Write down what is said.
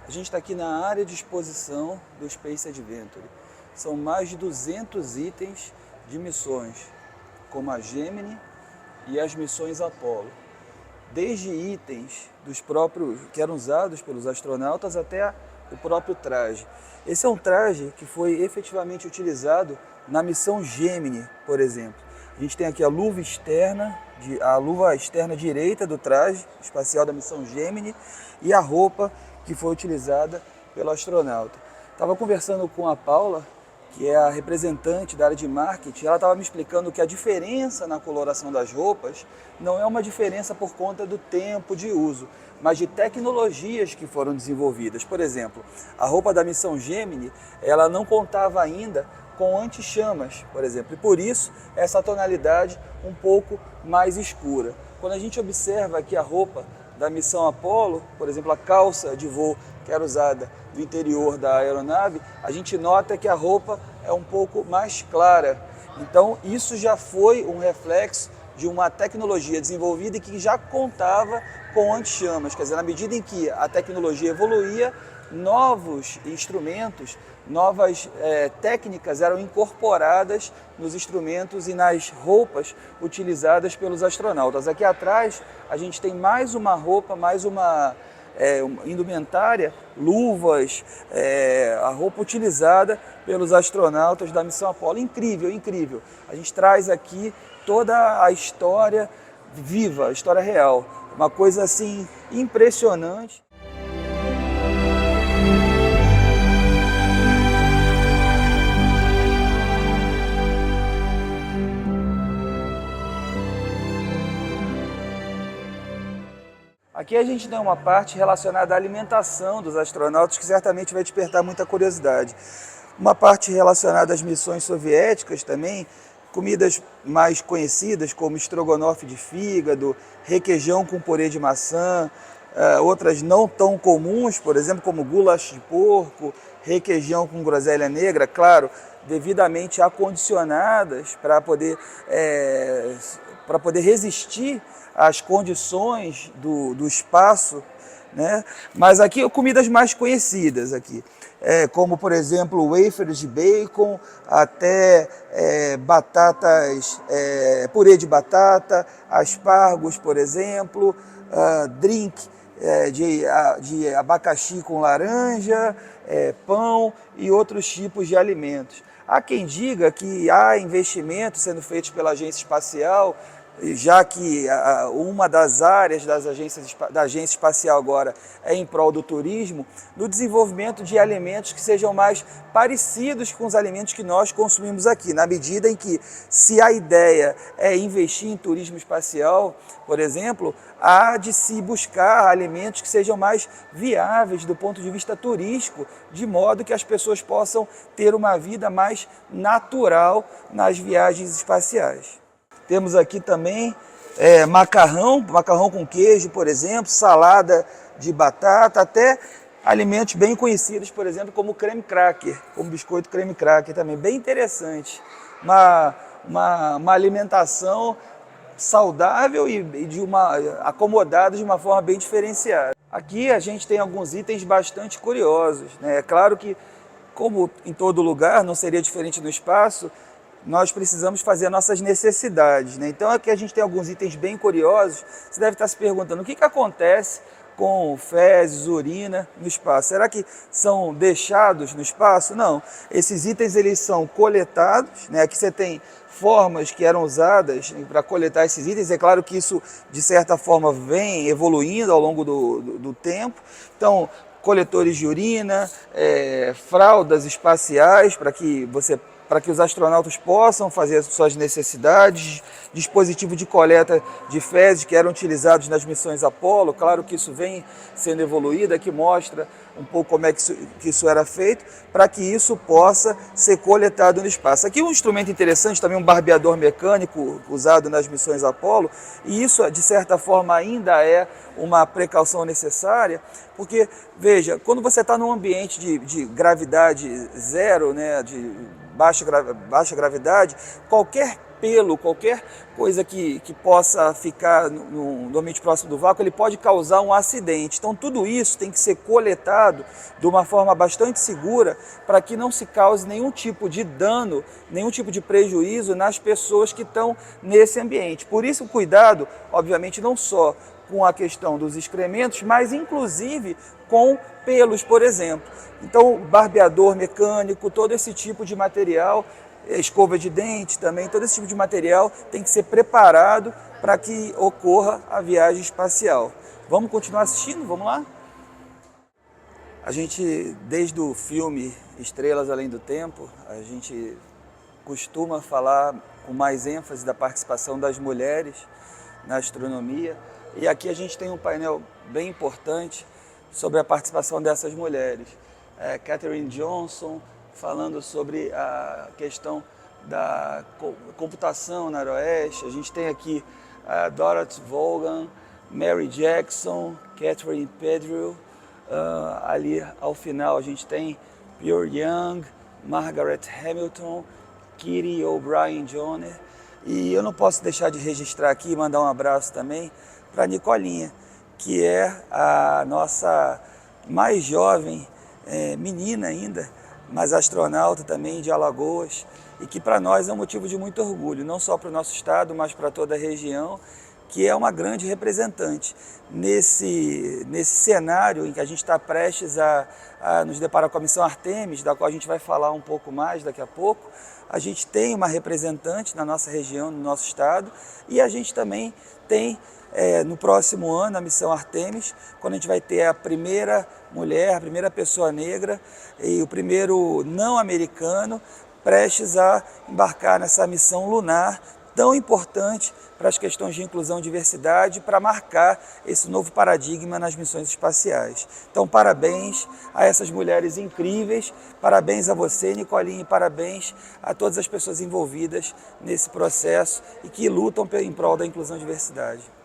A gente está aqui na área de exposição do Space Adventure. São mais de 200 itens de missões, como a Gemini e as missões Apollo. Desde itens dos próprios que eram usados pelos astronautas até o próprio traje. Esse é um traje que foi efetivamente utilizado na missão Gemini, por exemplo. A gente tem aqui a luva externa direita do traje espacial da missão Gemini e a roupa que foi utilizada pelo astronauta. Estava conversando com a Paula, que é a representante da área de marketing, ela estava me explicando que a diferença na coloração das roupas não é uma diferença por conta do tempo de uso, mas de tecnologias que foram desenvolvidas. Por exemplo, a roupa da missão Gemini, ela não contava ainda com anti-chamas, por exemplo, e por isso essa tonalidade um pouco mais escura. Quando a gente observa aqui a roupa da missão Apollo, por exemplo, a calça de voo que era usada no interior da aeronave, a gente nota que a roupa é um pouco mais clara. Então, isso já foi um reflexo de uma tecnologia desenvolvida e que já contava com anti-chamas. Quer dizer, na medida em que a tecnologia evoluía, novos instrumentos, novas técnicas eram incorporadas nos instrumentos e nas roupas utilizadas pelos astronautas. Aqui atrás a gente tem mais uma roupa, mais uma indumentária, luvas, a roupa utilizada pelos astronautas da missão Apollo. Incrível, incrível. A gente traz aqui toda a história viva, a história real. Uma coisa assim impressionante. Aqui a gente tem uma parte relacionada à alimentação dos astronautas que certamente vai despertar muita curiosidade. Uma parte relacionada às missões soviéticas também, comidas mais conhecidas como estrogonofe de fígado, requeijão com purê de maçã, outras não tão comuns, por exemplo, como goulash de porco, requeijão com groselha negra, claro, devidamente acondicionadas para poder resistir às condições do espaço, né? Mas aqui comidas mais conhecidas aqui, como por exemplo wafers de bacon, até batatas, purê de batata, aspargos, por exemplo, drink de abacaxi com laranja, pão e outros tipos de alimentos. Há quem diga que há investimentos sendo feitos pela agência espacial, já que uma das áreas da agência espacial agora é em prol do turismo, no desenvolvimento de alimentos que sejam mais parecidos com os alimentos que nós consumimos aqui, na medida em que, se a ideia é investir em turismo espacial, por exemplo, há de se buscar alimentos que sejam mais viáveis do ponto de vista turístico, de modo que as pessoas possam ter uma vida mais natural nas viagens espaciais. Temos aqui também macarrão com queijo, por exemplo, salada de batata, até alimentos bem conhecidos, por exemplo, como creme cracker, como biscoito creme cracker também, bem interessante. Uma alimentação saudável e acomodada de uma forma bem diferenciada. Aqui a gente tem alguns itens bastante curiosos, né? É claro que, como em todo lugar, não seria diferente no espaço, nós precisamos fazer nossas necessidades, né? Então aqui a gente tem alguns itens bem curiosos. Você deve estar se perguntando o que acontece com fezes, urina no espaço. Será que são deixados no espaço? Não. Esses itens eles são coletados, né? Aqui você tem formas que eram usadas para coletar esses itens. É claro que isso, de certa forma, vem evoluindo ao longo do tempo. Então, coletores de urina, fraldas espaciais para que os astronautas possam fazer suas necessidades, dispositivo de coleta de fezes que eram utilizados nas missões Apollo. Claro que isso vem sendo evoluído, aqui mostra um pouco como é que isso era feito, para que isso possa ser coletado no espaço. Aqui um instrumento interessante, também um barbeador mecânico usado nas missões Apollo, e isso, de certa forma, ainda é uma precaução necessária, porque, veja, quando você está num ambiente de gravidade zero, né, baixa gravidade, qualquer pelo, qualquer coisa que possa ficar no ambiente próximo do vácuo, ele pode causar um acidente. Então tudo isso tem que ser coletado de uma forma bastante segura para que não se cause nenhum tipo de dano, nenhum tipo de prejuízo nas pessoas que estão nesse ambiente. Por isso o cuidado, obviamente, não só com a questão dos excrementos, mas inclusive com pelos, por exemplo. Então barbeador mecânico, todo esse tipo de material, escova de dente também, todo esse tipo de material tem que ser preparado para que ocorra a viagem espacial. Vamos continuar assistindo? Vamos lá? A gente, desde o filme Estrelas Além do Tempo, a gente costuma falar com mais ênfase da participação das mulheres na astronomia. E aqui a gente tem um painel bem importante sobre a participação dessas mulheres. Katherine Johnson, falando sobre a questão da computação na Aeroeste. A gente tem aqui a Dorothy Vaughan, Mary Jackson, Catherine Pedrill. Ali ao final a gente tem Pierre Young, Margaret Hamilton, Kitty O'Brien Joner. E eu não posso deixar de registrar aqui e mandar um abraço também para a Nicolinha, que é a nossa mais jovem menina ainda, mas astronauta também de Alagoas, e que para nós é um motivo de muito orgulho, não só para o nosso estado, mas para toda a região, que é uma grande representante nesse cenário em que a gente está prestes a nos deparar com a missão Artemis, da qual a gente vai falar um pouco mais daqui a pouco. A gente tem uma representante na nossa região, no nosso estado, e a gente também tem no próximo ano a missão Artemis, quando a gente vai ter a primeira mulher, a primeira pessoa negra e o primeiro não americano prestes a embarcar nessa missão lunar tão importante para as questões de inclusão e diversidade, para marcar esse novo paradigma nas missões espaciais. Então, parabéns a essas mulheres incríveis, parabéns a você, Nicolinha, e parabéns a todas as pessoas envolvidas nesse processo e que lutam em prol da inclusão e diversidade.